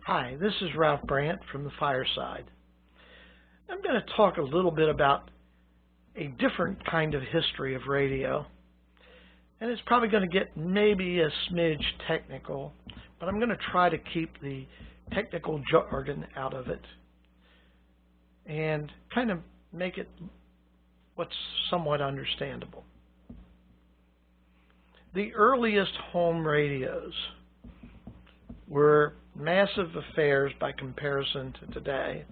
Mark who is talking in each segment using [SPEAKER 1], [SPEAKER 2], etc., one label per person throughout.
[SPEAKER 1] Hi, this is Ralph Brandt from the Fireside. I'm going to talk a little bit about a different kind of history of radio, and it's probably going to get maybe a smidge technical, but I'm going to try to keep the technical jargon out of it and kind of make it what's somewhat understandable. The earliest home radios were massive affairs by comparison to today.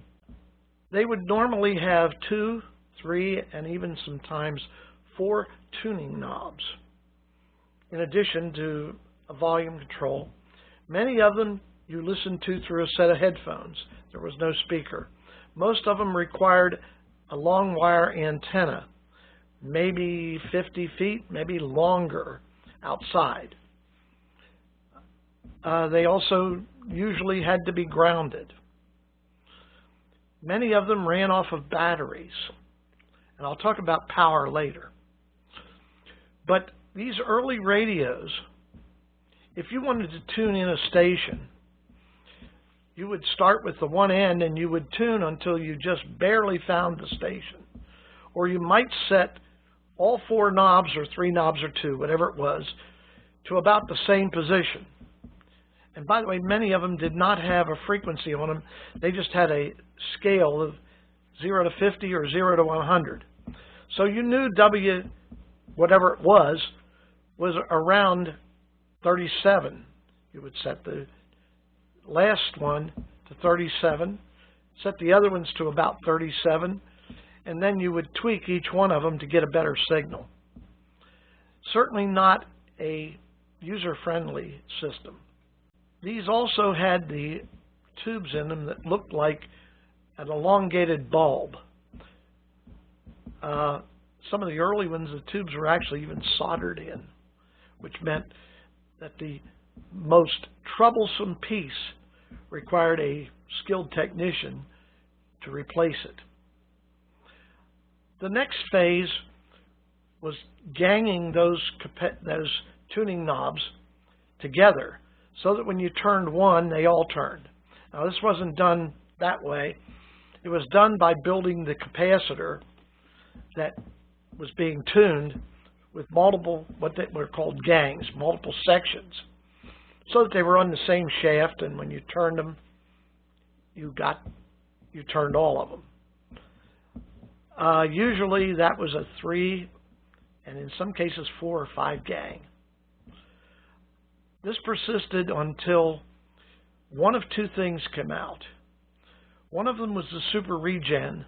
[SPEAKER 1] They would normally have 2, 3, and even sometimes 4 tuning knobs. In addition to a volume control, many of them you listened to through a set of headphones. There was no speaker. Most of them required a long wire antenna, maybe 50 feet, maybe longer outside. They also usually had to be grounded. Many of them ran off of batteries, and I'll talk about power later. But these early radios, if you wanted to tune in a station, you would start with the one end and you would tune until you just barely found the station. Or you might set all 4 knobs or 3 knobs or 2, whatever it was, to about the same position. And by the way, many of them did not have a frequency on them. They just had a scale of 0 to 50 or 0 to 100. So you knew W, whatever it was around 37. You would set the last one to 37, set the other ones to about 37, and then you would tweak each one of them to get a better signal. Certainly not a user-friendly system. These also had the tubes in them that looked like an elongated bulb. Some of the early ones, the tubes were actually even soldered in, which meant that the most troublesome piece required a skilled technician to replace it. The next phase was ganging those tuning knobs together so that when you turned one, they all turned. Now, this wasn't done that way. It was done by building the capacitor that was being tuned with multiple, what they were called gangs, multiple sections, so that they were on the same shaft, and when you turned them, you turned all of them. Usually that was a 3, and in some cases 4 or 5 gang. This persisted until one of 2 things came out. One of them was the superregen,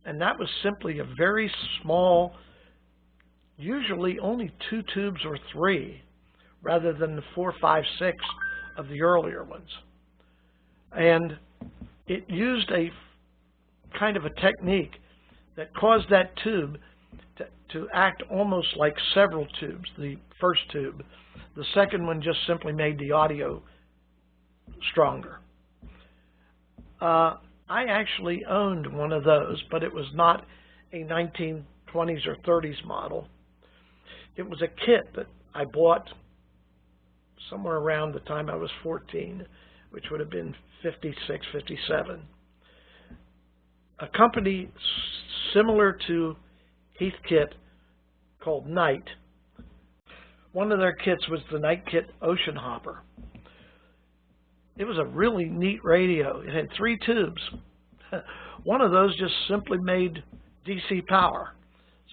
[SPEAKER 1] and that was simply a very small, usually only 2 tubes or 3, rather than the 4, 5, 6 of the earlier ones. And it used a kind of a technique that caused that tube to act almost like several tubes, the first tube. The second one just simply made the audio stronger. I actually owned one of those, but it was not a 1920s or 30s model. It was a kit that I bought somewhere around the time I was 14, which would have been 56, 57. A company similar to Heathkit called Knight. One of their kits was the Knight Kit Ocean Hopper. It was a really neat radio. It had 3 tubes. One of those just simply made DC power.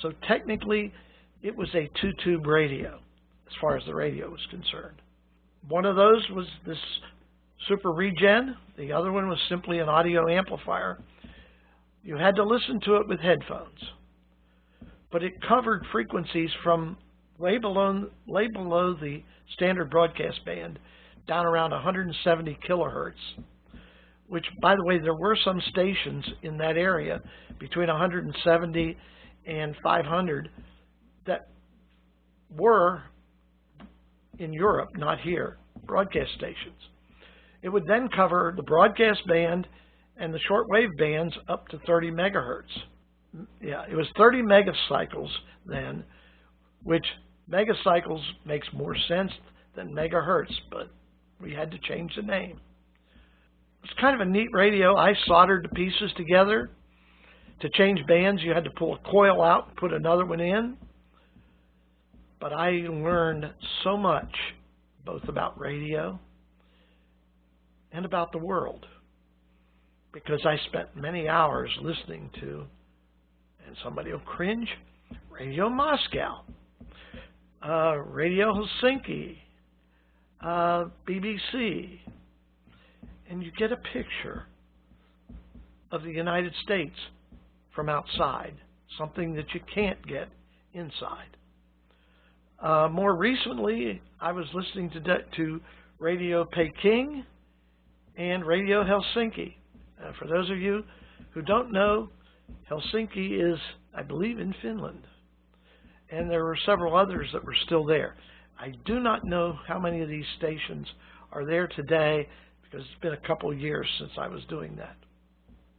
[SPEAKER 1] So technically, it was a 2-tube radio as far as the radio was concerned. One of those was this superregen. The other one was simply an audio amplifier. You had to listen to it with headphones. But it covered frequencies from way below the standard broadcast band, down around 170 kilohertz, which, by the way, there were some stations in that area between 170 and 500 that were in Europe, not here, broadcast stations. It would then cover the broadcast band and the shortwave bands up to 30 megahertz. Yeah, it was 30 megacycles then, which megacycles makes more sense than megahertz, but we had to change the name. It's kind of a neat radio. I soldered the pieces together. To change bands, you had to pull a coil out and put another one in. But I learned so much, both about radio and about the world, because I spent many hours listening to, and somebody will cringe, Radio Moscow, Radio Helsinki, BBC, and you get a picture of the United States from outside, something that you can't get inside. More recently, I was listening to Radio Peking and Radio Helsinki. For those of you who don't know, Helsinki is, I believe, in Finland. And there were several others that were still there. I do not know how many of these stations are there today, because it's been a couple of years since I was doing that.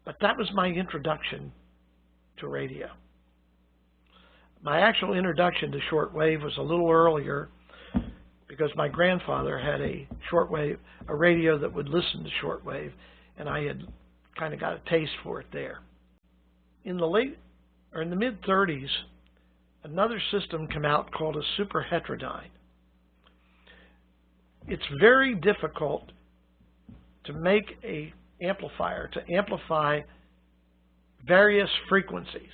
[SPEAKER 1] But that was my introduction to radio. My actual introduction to shortwave was a little earlier, because my grandfather had a radio that would listen to shortwave, and I had kind of got a taste for it there. In the mid-30s, another system came out called a superheterodyne. It's very difficult to make an amplifier to amplify various frequencies,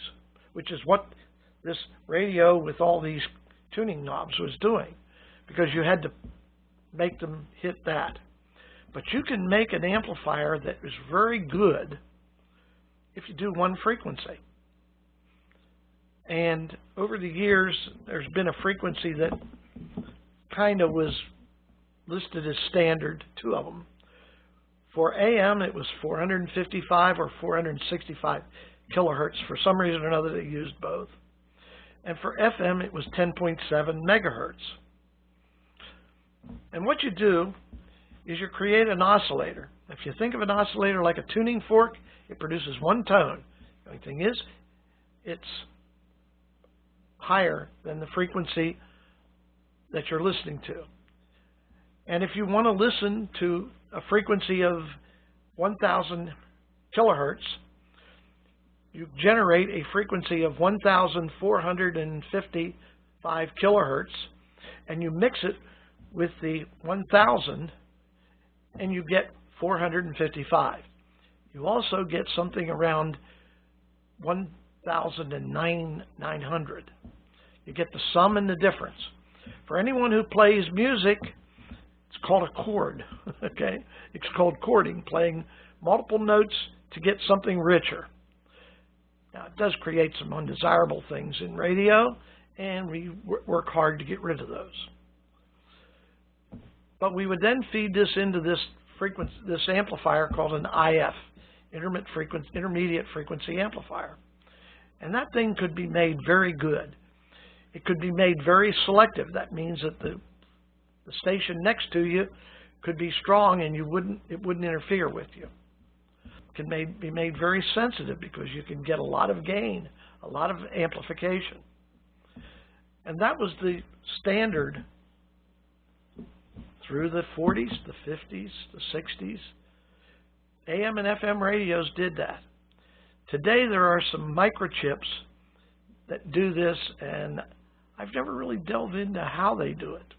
[SPEAKER 1] which is what this radio with all these tuning knobs was doing, because you had to make them hit that. But you can make an amplifier that is very good if you do one frequency. And over the years, there's been a frequency that kind of was listed as standard, two of them. For AM, it was 455 or 465 kilohertz. For some reason or another, they used both. And for FM, it was 10.7 megahertz. And what you do is you create an oscillator. If you think of an oscillator like a tuning fork, it produces one tone. The only thing is, it's higher than the frequency that you're listening to. And if you want to listen to a frequency of 1,000 kilohertz, you generate a frequency of 1,455 kilohertz, and you mix it with the 1,000, and you get 455. You also get something around 1,900. You get the sum and the difference. For anyone who plays music, it's called a chord. Okay, it's called chording, playing multiple notes to get something richer. Now, it does create some undesirable things in radio, and we work hard to get rid of those. But we would then feed this into this amplifier called an IF, intermediate frequency amplifier. And that thing could be made very good. It could be made very selective. That means that the station next to you could be strong, and it wouldn't interfere with you. It can be made very sensitive, because you can get a lot of gain, a lot of amplification. And that was the standard through the 40s, the 50s, the 60s. AM and FM radios did that. Today there are some microchips that do this, and I've never really delved into how they do it.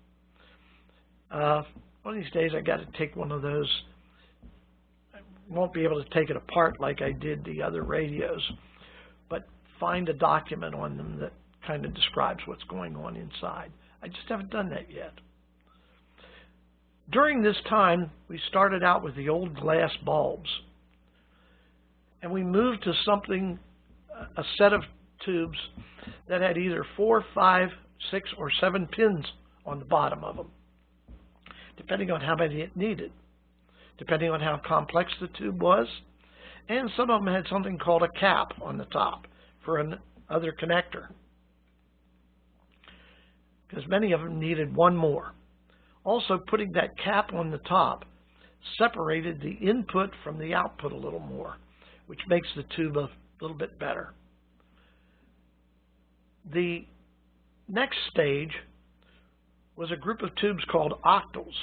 [SPEAKER 1] One of these days I got to take one of those. I won't be able to take it apart like I did the other radios, but find a document on them that kind of describes what's going on inside. I just haven't done that yet. During this time, we started out with the old glass bulbs, and we moved to something, a set of tubes that had either 4, 5, 6, or 7 pins on the bottom of them, depending on how many it needed, depending on how complex the tube was, and some of them had something called a cap on the top for another connector, because many of them needed one more. Also, putting that cap on the top separated the input from the output a little more, which makes the tube a little bit better. The next stage was a group of tubes called octals.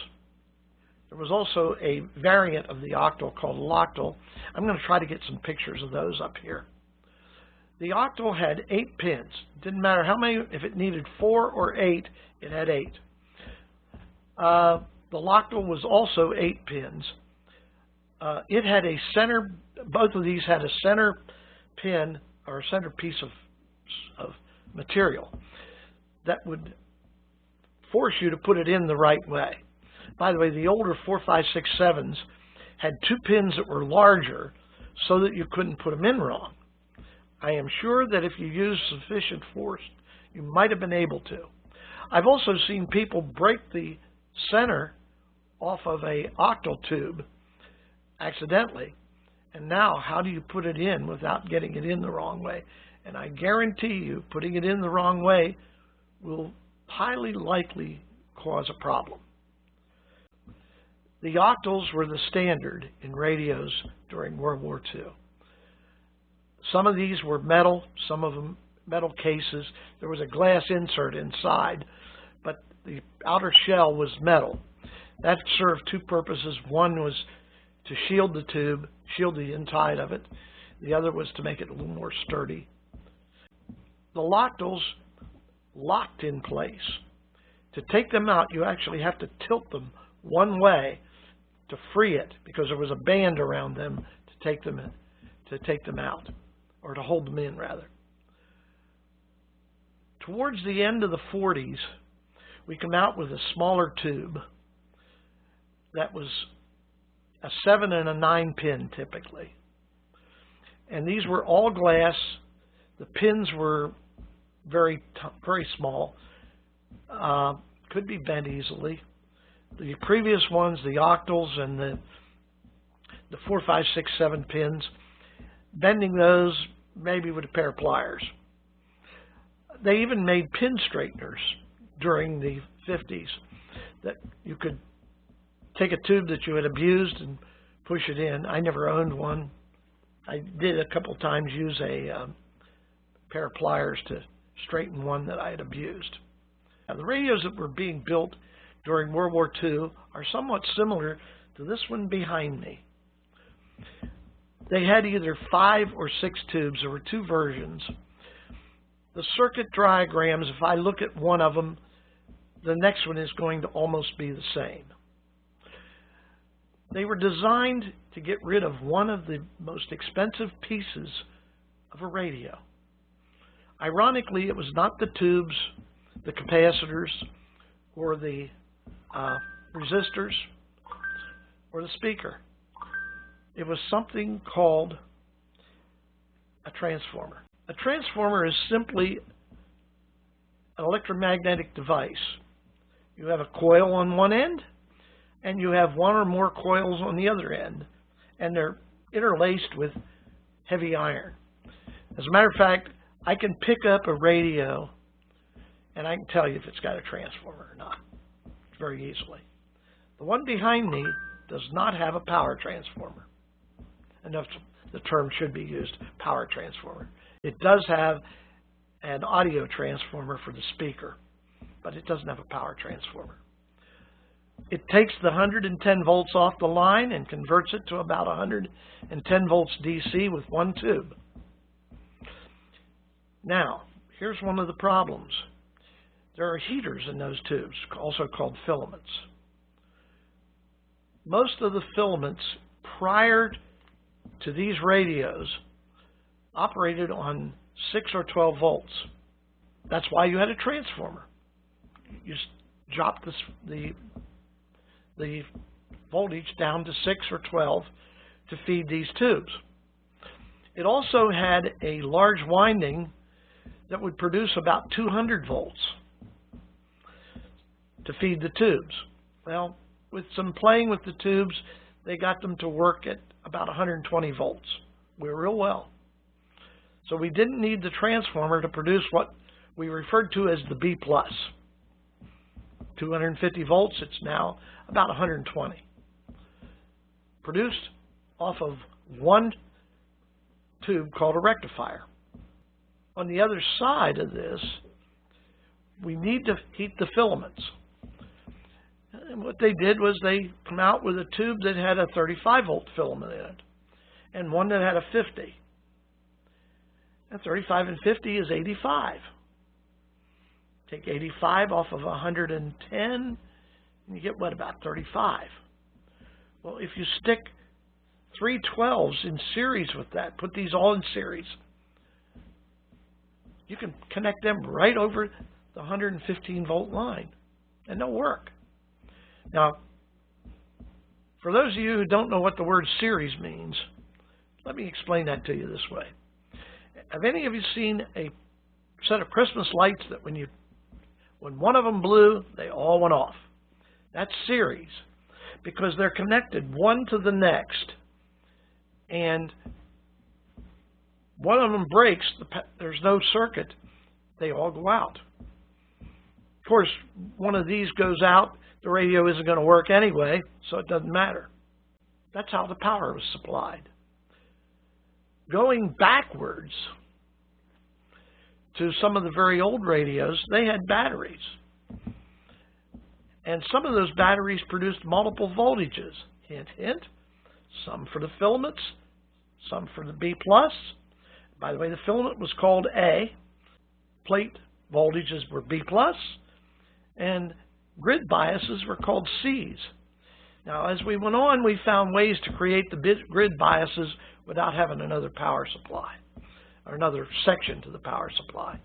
[SPEAKER 1] There was also a variant of the octal called loctal. I'm going to try to get some pictures of those up here. The octal had 8 pins. Didn't matter how many, if it needed 4 or 8, it had 8. The loctal was also 8 pins. It had a center, both of these had a center pin or a center piece of material that would force you to put it in the right way. By the way, the older 4, 5, 6, 7s had 2 pins that were larger so that you couldn't put them in wrong. I am sure that if you used sufficient force, you might have been able to. I've also seen people break the center off of a octal tube accidentally, and now how do you put it in without getting it in the wrong way? And I guarantee you, putting it in the wrong way will highly likely cause a problem. The octals were the standard in radios during World War II. Some of these were metal, some of them metal cases. There was a glass insert inside, but the outer shell was metal. That served 2 purposes. One was to shield the tube, shield the inside of it. The other was to make it a little more sturdy. The loctals locked in place. To take them out, you actually have to tilt them one way to free it, because there was a band around them to take them out, or to hold them in, rather. Towards the end of the 40s, we come out with a smaller tube that was a 7 and a 9 pin typically. And these were all glass. The pins were very small, could be bent easily. The previous ones, the octals and the 4, 5, 6, 7 pins, bending those maybe with a pair of pliers. They even made pin straighteners during the 50s that you could take a tube that you had abused and push it in. I never owned one. I did a couple times use a pair of pliers to straighten one that I had abused. Now, the radios that were being built during World War II are somewhat similar to this one behind me. They had either 5 or 6 tubes. There were 2 versions. The circuit diagrams, if I look at one of them, the next one is going to almost be the same. They were designed to get rid of one of the most expensive pieces of a radio. Ironically, it was not the tubes, the capacitors, or the resistors, or the speaker. It was something called a transformer. A transformer is simply an electromagnetic device. You have a coil on one end, and you have one or more coils on the other end, and they're interlaced with heavy iron. As a matter of fact, I can pick up a radio, and I can tell you if it's got a transformer or not very easily. The one behind me does not have a power transformer. Enough, the term should be used, power transformer. It does have an audio transformer for the speaker, but it doesn't have a power transformer. It takes the 110 volts off the line and converts it to about 110 volts DC with one tube. Now, here's one of the problems. There are heaters in those tubes, also called filaments. Most of the filaments prior to these radios operated on 6 or 12 volts. That's why you had a transformer. You dropped the voltage down to 6 or 12 to feed these tubes. It also had a large winding that would produce about 200 volts to feed the tubes. Well, with some playing with the tubes, they got them to work at about 120 volts. We're real well. So we didn't need the transformer to produce what we referred to as the B+. 250 volts, it's now about 120. Produced off of one tube called a rectifier. On the other side of this, we need to heat the filaments. And what they did was they come out with a tube that had a 35-volt filament in it and one that had a 50. And 35 and 50 is 85. Take 85 off of 110, and you get, what, about 35. Well, if you stick 3 12s in series with that, put these all in series, you can connect them right over the 115-volt line, and they'll work. Now, for those of you who don't know what the word series means, let me explain that to you this way. Have any of you seen a set of Christmas lights that when one of them blew, they all went off? That's series, because they're connected one to the next, and one of them breaks, there's no circuit, they all go out. Of course, one of these goes out, the radio isn't going to work anyway, so it doesn't matter. That's how the power was supplied. Going backwards to some of the very old radios, they had batteries. And some of those batteries produced multiple voltages. Hint, hint. Some for the filaments, some for the B+. By the way, the filament was called A. Plate voltages were B+. And grid biases were called C's. Now, as we went on, we found ways to create the grid biases without having another power supply, or another section to the power supply.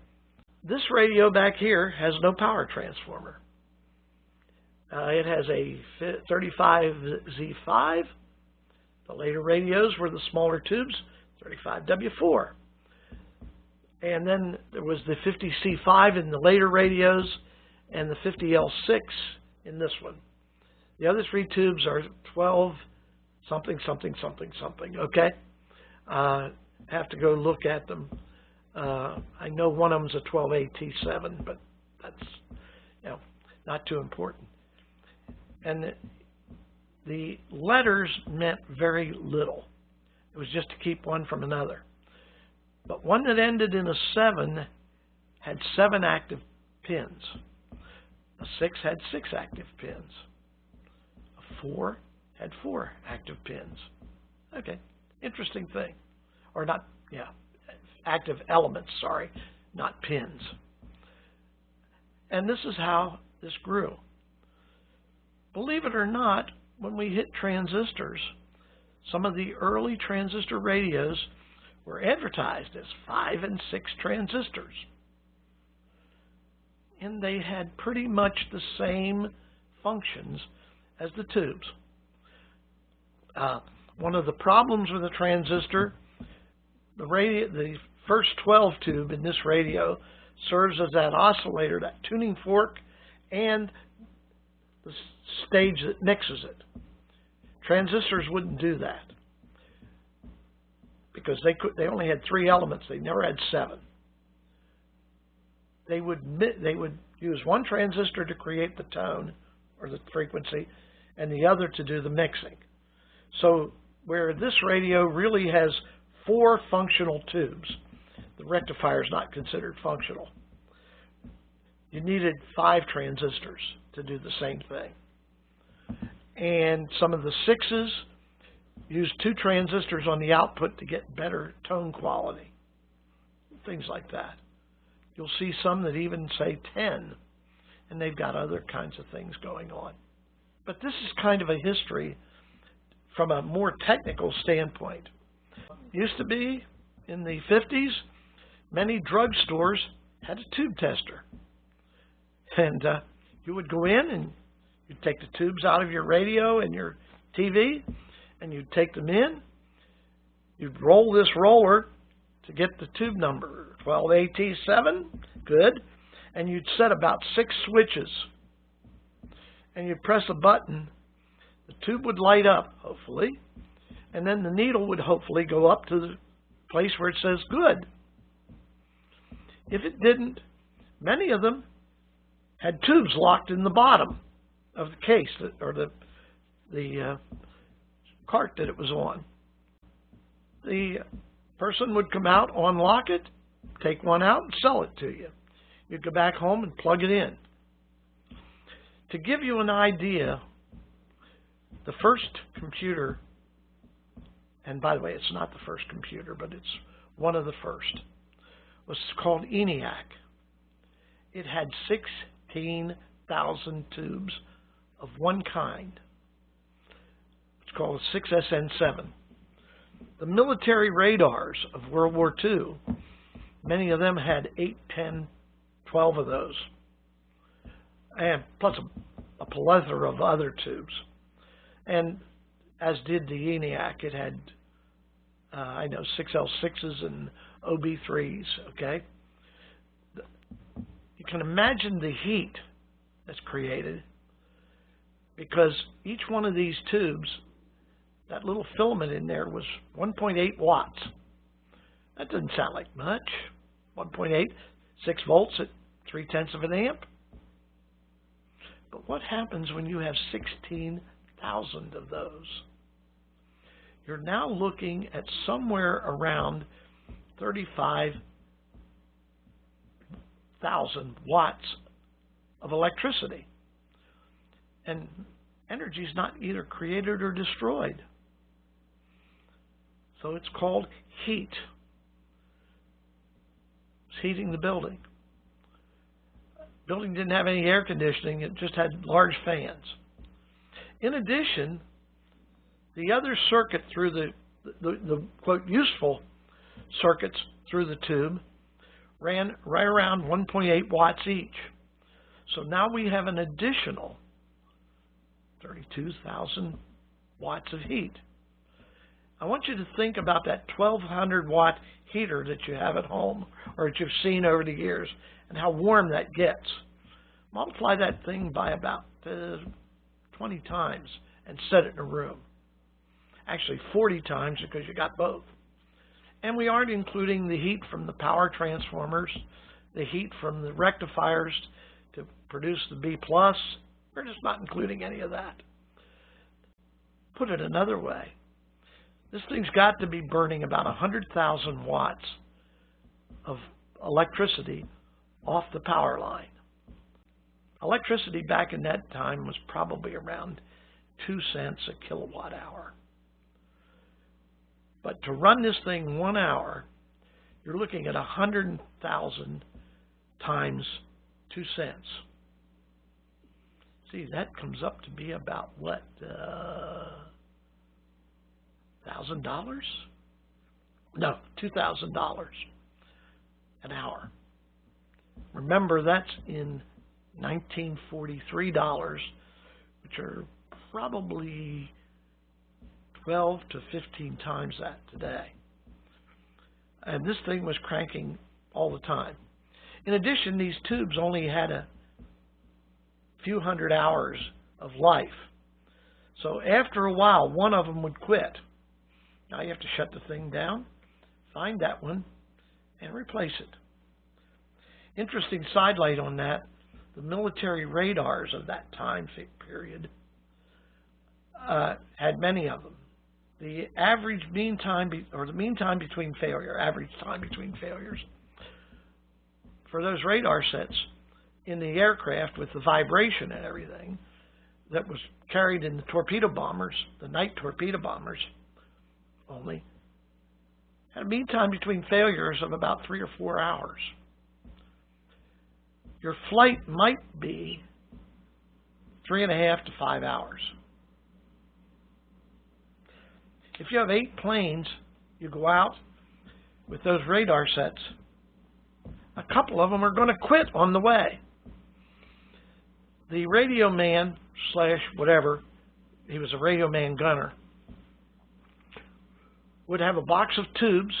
[SPEAKER 1] This radio back here has no power transformer. It has a 35Z5. The later radios were the smaller tubes, 35W4. And then there was the 50C5 in the later radios and the 50L6 in this one. The other three tubes are 12 something, something, something, something, okay? Have to go look at them. I know one of them's a 12AT7, but that's, you know, not too important. And the letters meant very little. It was just to keep one from another. But one that ended in a 7 had 7 active pins. A 6 had 6 active pins. A 4 had 4 active pins. Okay, interesting thing. Or not, yeah, active elements, sorry, not pins. And this is how this grew. Believe it or not, when we hit transistors, some of the early transistor radios were advertised as 5 and 6 transistors. And they had pretty much the same functions as the tubes. One of the problems with a transistor, the first 12 tube in this radio serves as that oscillator, that tuning fork, and the stage that mixes it. Transistors wouldn't do that because they only had 3 elements. They never had 7. They would use one transistor to create the tone or the frequency and the other to do the mixing. So where this radio really has 4 functional tubes, the rectifier is not considered functional. You needed 5 transistors to do the same thing. And some of the 6s use 2 transistors on the output to get better tone quality. Things like that. You'll see some that even say 10, and they've got other kinds of things going on. But this is kind of a history from a more technical standpoint. Used to be, in the 50s, many drugstores had a tube tester. And you would go in and you'd take the tubes out of your radio and your TV, and you'd take them in. You'd roll this roller to get the tube number, 12AT7, good. And you'd set about 6 switches. And you'd press a button. The tube would light up, hopefully. And then the needle would hopefully go up to the place where it says good. If it didn't, many of them had tubes locked in the bottom of the case or the cart that it was on. The person would come out, unlock it, take one out, and sell it to you. You'd go back home and plug it in. To give you an idea, the first computer, and by the way, it's not the first computer, but it's one of the first, was called ENIAC. It had 16,000 tubes of one kind. It's called a 6SN7. The military radars of World War II, many of them had 8, 10, 12 of those, and plus a plethora of other tubes. And as did the ENIAC, it had, 6L6s and OB3s, okay? You can imagine the heat that's created because each one of these tubes, that little filament in there was 1.8 watts. That doesn't sound like much. 1.8, 6 volts at 0.3 of an amp. But what happens when you have 16,000 of those? You're now looking at somewhere around 35,000 watts of electricity. And energy is not either created or destroyed. So it's called heat. It's heating the building. The building didn't have any air conditioning, it just had large fans. In addition, the other circuit through the quote, useful circuits through the tube ran right around 1.8 watts each. So now we have an additional 32,000 watts of heat. I want you to think about that 1,200 watt heater that you have at home or that you've seen over the years and how warm that gets. Multiply that thing by about 20 times and set it in a room. Actually 40 times because you got both. And we aren't including the heat from the power transformers, the heat from the rectifiers to produce the B+. We're just not including any of that. Put it another way, this thing's got to be burning about 100,000 watts of electricity off the power line. Electricity back in that time was probably around 2 cents a kilowatt hour. But to run this thing 1 hour, you're looking at 100,000 times 2 cents. See, that comes up to be about what, $1,000? No, $2,000 an hour. Remember, that's in 1943 dollars, which are probably 12 to 15 times that today. And this thing was cranking all the time. In addition, these tubes only had a few hundred hours of life. So after a while, one of them would quit. Now you have to shut the thing down, find that one, and replace it. Interesting sidelight on that, the military radars of that time period had many of them. The average mean time, average time between failures for those radar sets in the aircraft with the vibration and everything that was carried in the torpedo bombers, the night torpedo bombers only, had a mean time between failures of about 3 or 4 hours. Your flight might be 3.5 to 5 hours. If you have 8 planes, you go out with those radar sets, a couple of them are going to quit on the way. The radio man / whatever, he was a radio man gunner, would have a box of tubes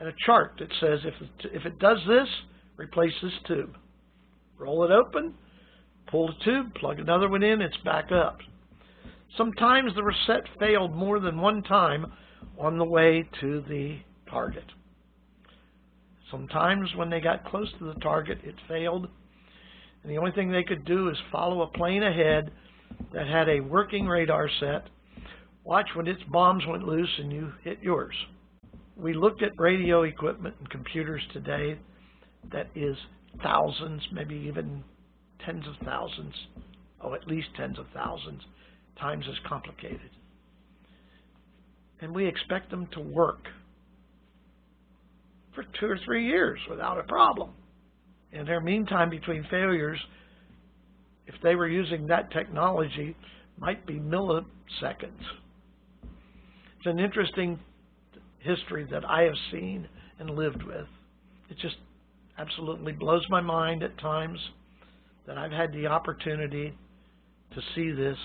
[SPEAKER 1] and a chart that says if it does this, replace this tube. Roll it open, pull the tube, plug another one in, it's back up. Sometimes the reset failed more than one time on the way to the target. Sometimes when they got close to the target, it failed. And the only thing they could do is follow a plane ahead that had a working radar set, watch when its bombs went loose and you hit yours. We looked at radio equipment and computers today that is thousands, maybe even tens of thousands at least tens of thousands times as complicated. And we expect them to work for 2 or 3 years without a problem. And their mean time between failures, if they were using that technology, might be milliseconds. It's an interesting history that I have seen and lived with. It just absolutely blows my mind at times that I've had the opportunity to see this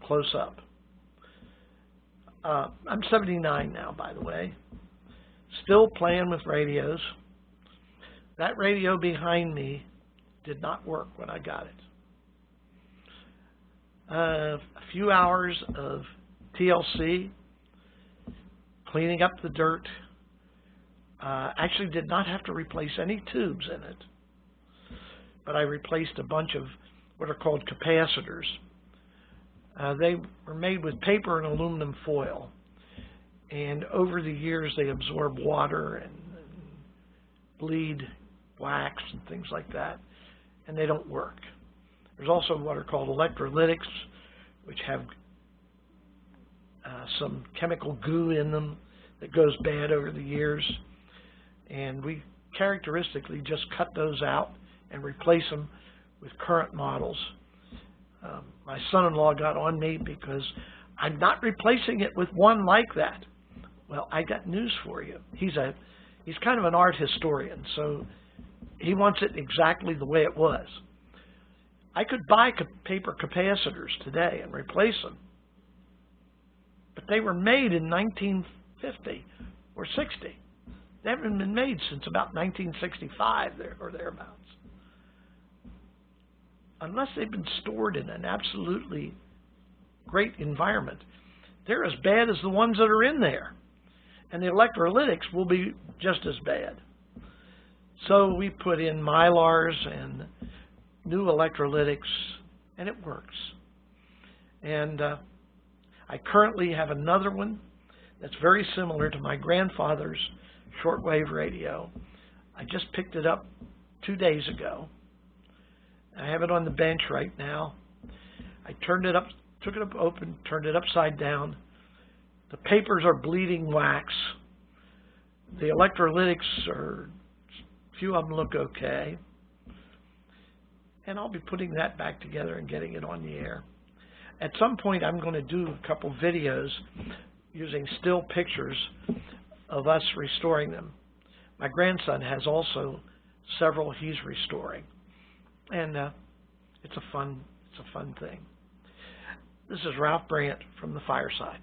[SPEAKER 1] close up. I'm 79 now, by the way. Still playing with radios. That radio behind me did not work when I got it. A few hours of TLC, cleaning up the dirt. Actually did not have to replace any tubes in it, but I replaced a bunch of what are called capacitors. They were made with paper and aluminum foil, and over the years they absorb water and bleed wax and things like that, and they don't work. There's also what are called electrolytics, which have some chemical goo in them that goes bad over the years, and we characteristically just cut those out and replace them with current models. My son-in-law got on me because I'm not replacing it with one like that. Well, I got news for you. He's kind of an art historian, so he wants it exactly the way it was. I could buy paper capacitors today and replace them, but they were made in 1950 or 60. They haven't been made since about 1965 or thereabouts. Unless they've been stored in an absolutely great environment, they're as bad as the ones that are in there. And the electrolytics will be just as bad. So we put in Mylars and new electrolytics, and it works. And I currently have another one that's very similar to my grandfather's shortwave radio. I just picked it up 2 days ago. I have it on the bench right now. I turned it up, took it up open, turned it upside down. The papers are bleeding wax. The electrolytics are, a few of them look okay. And I'll be putting that back together and getting it on the air. At some point, I'm going to do a couple videos using still pictures of us restoring them. My grandson has also several he's restoring. And it's a fun thing. This is Ralph Brandt from the Fireside.